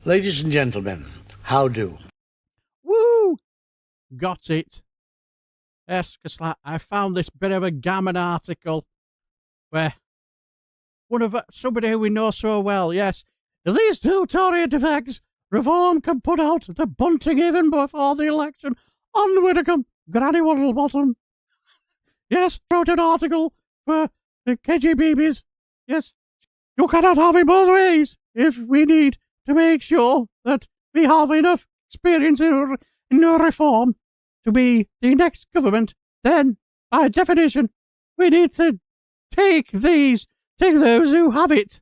Ladies and gentlemen, how do? Woo! Got it. Yes, because I found this bit of a Gammon article where somebody who we know so well, yes, these two Tory defects, Reform can put out the bunting even before the election. On Widdicombe, Granny Waddlebottom. Yes, wrote an article for the KGBBs. Yes, you cannot have it both ways if we need to make sure that we have enough experience in reform to be the next government. Then, by definition, we need to take those who have it.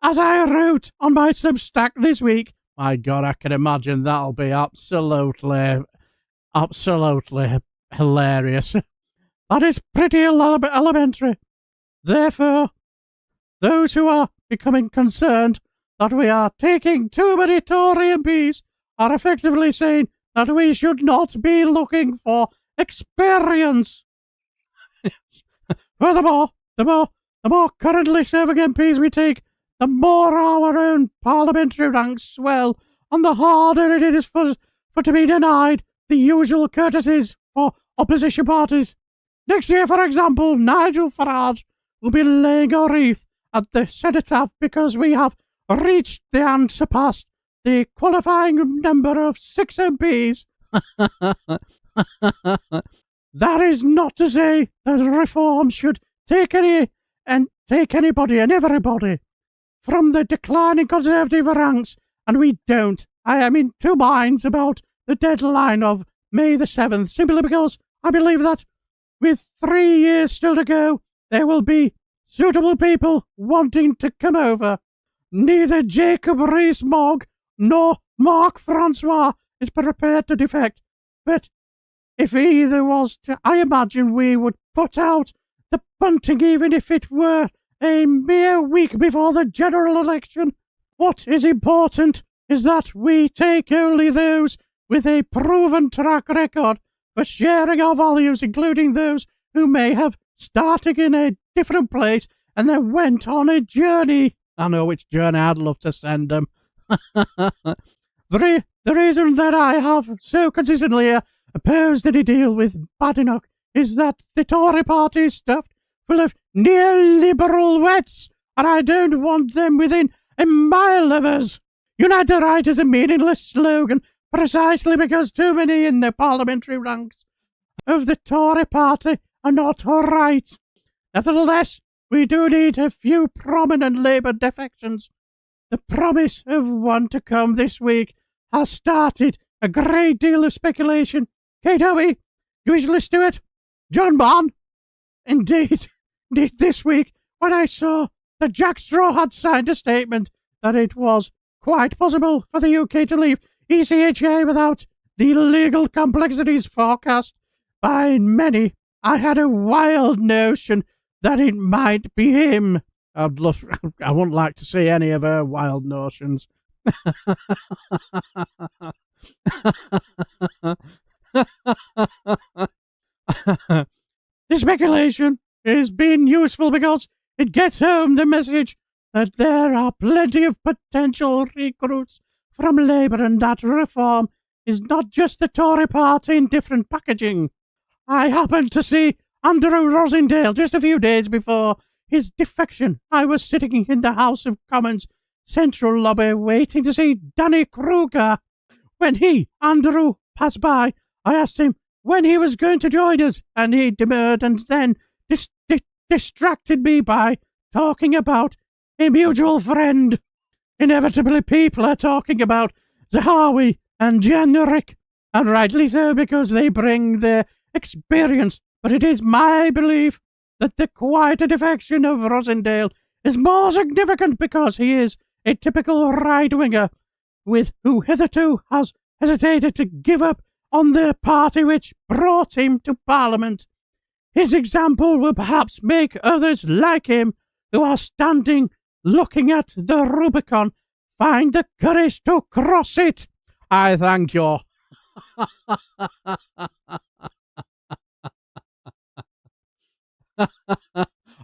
As I wrote on my Substack this week, my God, I can imagine that'll be absolutely hilarious. That is pretty elementary. Therefore, those who are becoming concerned that we are taking too many Tory MPs are effectively saying that we should not be looking for experience. Furthermore, the more currently serving MPs we take, the more our own parliamentary ranks swell, and the harder it is for to be denied the usual courtesies for opposition parties. Next year, for example, Nigel Farage will be laying a wreath at the cenotaph because we have reached and surpassed the qualifying number of 6 MPs. That is not to say that reform should take anybody and everybody from the declining Conservative ranks, and we don't. I am in two minds about the deadline of May the 7th, simply because I believe that with 3 years still to go, there will be suitable people wanting to come over. Neither Jacob Rees-Mogg nor Mark Francois is prepared to defect, but if either was to, I imagine we would put out the bunting even if it were a mere week before the general election. What is important is that we take only those with a proven track record for sharing our values, including those who may have started in a different place and then went on a journey. I know which journey I'd love to send them. The reason that I have so consistently opposed any deal with Badenoch is that the Tory party is stuffed full of neoliberal wets, and I don't want them within a mile of us. Unite the Right is a meaningless slogan precisely because too many in the parliamentary ranks of the Tory party are not right. Nevertheless, we do need a few prominent Labour defections. The promise of one to come this week has started a great deal of speculation. Kate Hoey, you listen to it? John Barn? Indeed, this week, when I saw that Jack Straw had signed a statement that it was quite possible for the UK to leave ECHA without the legal complexities forecast by many, I had a wild notion that it might be him. I wouldn't like to see any of her wild notions. This speculation is being useful because it gets home the message that there are plenty of potential recruits from Labour and that reform is not just the Tory party in different packaging. I happened to see Andrew Rosindale just a few days before his defection. I was sitting in the House of Commons Central Lobby waiting to see Danny Kruger. When Andrew, passed by, I asked him when he was going to join us, and he demurred and then distracted me by talking about a mutual friend. Inevitably, people are talking about Zahawi and Generic, and rightly so because they bring their experience, but it is my belief that the quieter defection of Rosendale is more significant because he is a typical right-winger who hitherto has hesitated to give up on the party which brought him to Parliament. His example will perhaps make others like him, who are standing looking at the Rubicon, find the courage to cross it. I thank you.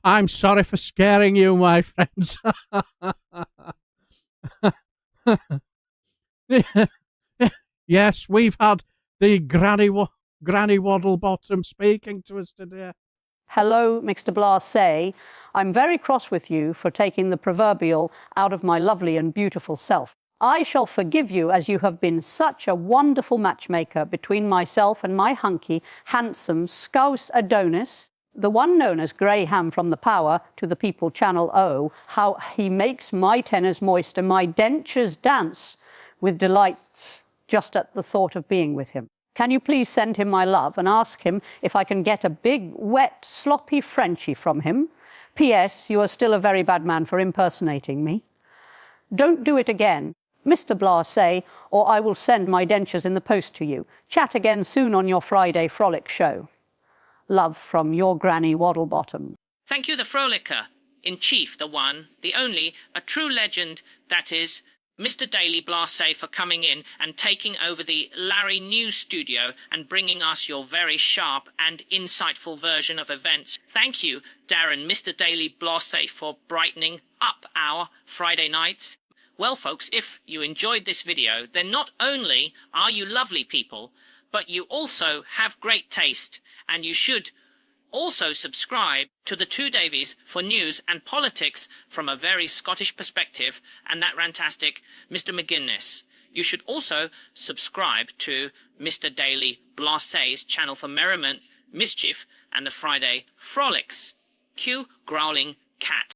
I'm sorry for scaring you, my friends. Yes, we've had the Granny Waddlebottom speaking to us today. Hello, Mr. Blase. I'm very cross with you for taking the proverbial out of my lovely and beautiful self. I shall forgive you, as you have been such a wonderful matchmaker between myself and my hunky, handsome Scouse Adonis, the one known as Graham from the Power to the people Channel O. How he makes my tenors moist and my dentures dance with delight just at the thought of being with him. Can you please send him my love and ask him if I can get a big, wet, sloppy Frenchie from him? P.S. You are still a very bad man for impersonating me. Don't do it again, Mr. Blase, or I will send my dentures in the post to you. Chat again soon on your Friday Frolic show. Love from your Granny Waddlebottom. Thank you, the Frolixcker, in chief, the one, the only, a true legend, that is, Mr. Daily Blase, for coming in and taking over the Larry News studio and bringing us your very sharp and insightful version of events. Thank you, Darren, Mr. Daily Blase, for brightening up our Friday nights. Well, folks, if you enjoyed this video, then not only are you lovely people, but you also have great taste, and you should also subscribe to the Two Davies for news and politics from a very Scottish perspective, and that rantastic Mr. McGuinness. You should also subscribe to Mr. Daily Blase's channel for merriment, mischief, and the Friday frolics. Cue growling cat.